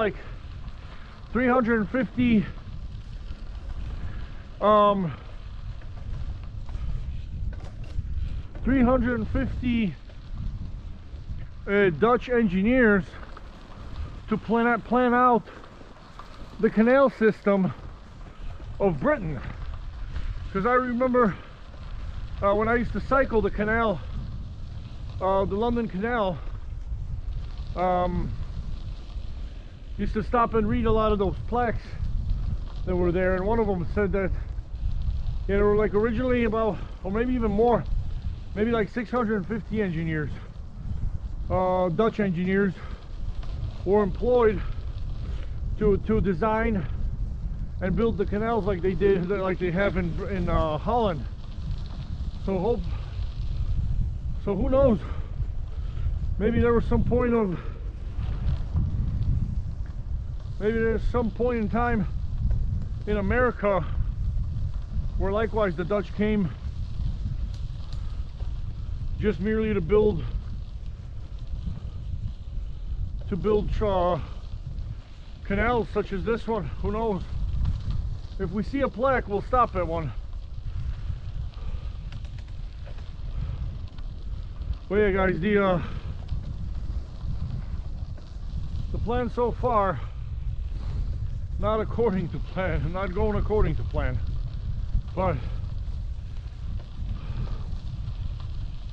like 350 350 Dutch engineers to plan out the canal system of Britain. Because I remember when I used to cycle the canal, the London Canal, used to stop and read a lot of those plaques that were there, and one of them said that there were like originally about, or maybe even more, maybe like 650 engineers, Dutch engineers, were employed to design and build the canals like they did, like they have in Holland. So who knows? Maybe there was some point of, maybe there's some point in time in America where likewise the Dutch came just merely to build canals such as this one. Who knows? If we see a plaque, we'll stop at one. But yeah, guys, the plan so far, not according to plan, not going according to plan, but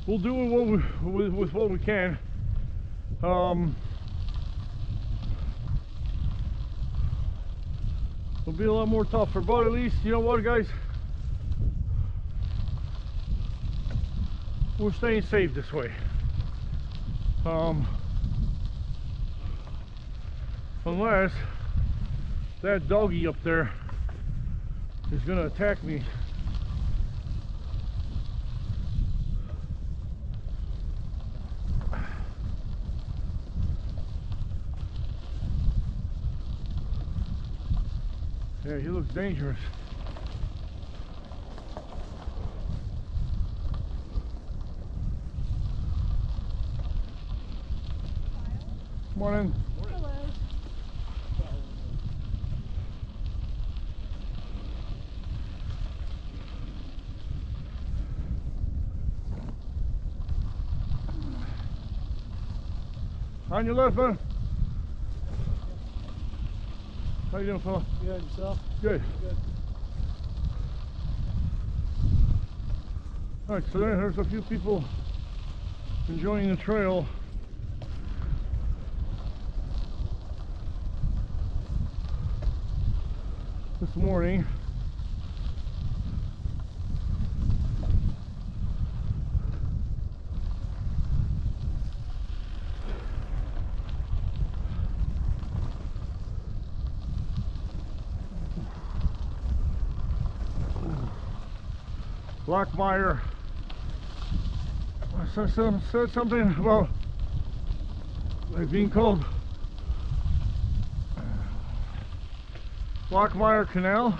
we'll do with what we can. It'll be a lot more tougher, but at least, you know what, guys, we're staying safe this way. Unless that doggy up there is gonna attack me. Yeah, he looks dangerous. Morning. Hello. On your left, man. How you doing, fella? Good, yourself? Good. Good. Alright, so there's a few people enjoying the trail. This morning. Lockmeyer said something about like being called Lockmeyer Canal.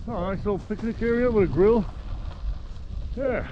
Oh, nice little picnic area with a grill. Yeah.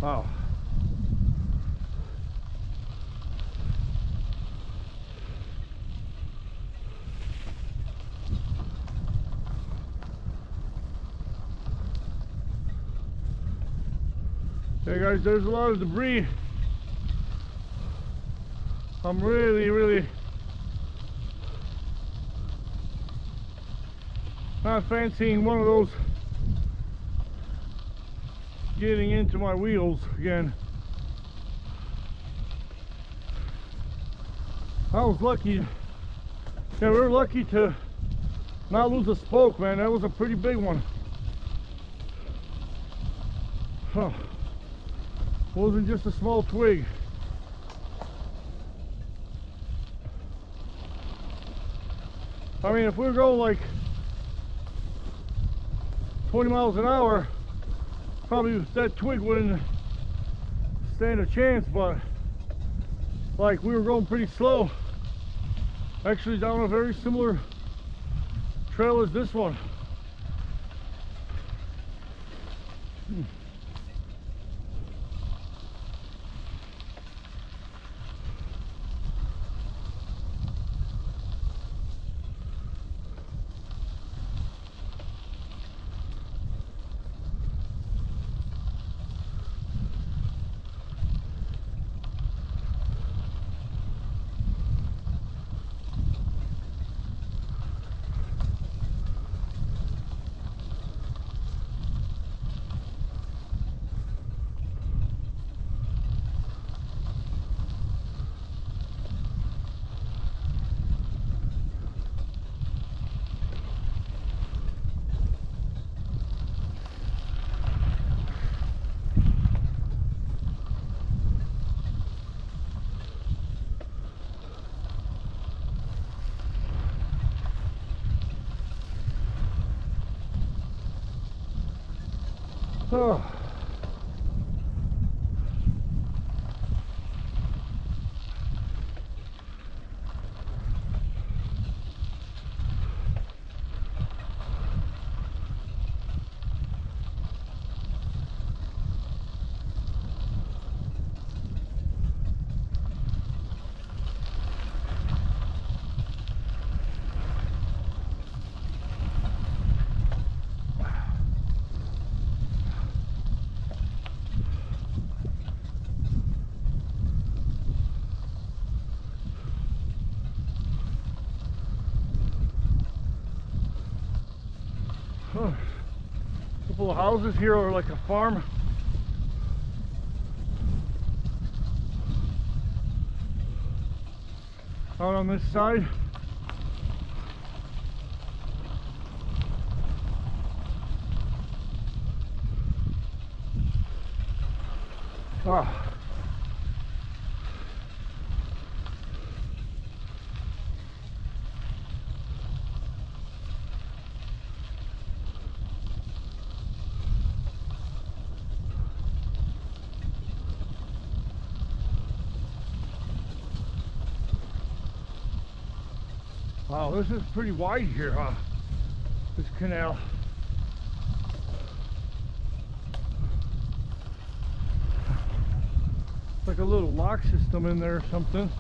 Wow. Hey guys, there's a lot of debris I'm really not fancying one of those getting into my wheels again. I was lucky. Yeah, we were lucky to not lose a spoke, man. That was a pretty big one. Huh. Wasn't just a small twig. I mean, if we were going like 20 miles an hour, probably that twig wouldn't stand a chance, but like we were going pretty slow. Actually down a very similar trail as this one. Oh. A couple of houses here are like a farm. Out on this side. Ah. Wow, this is pretty wide here, huh? This canal. Like a little lock system in there or something.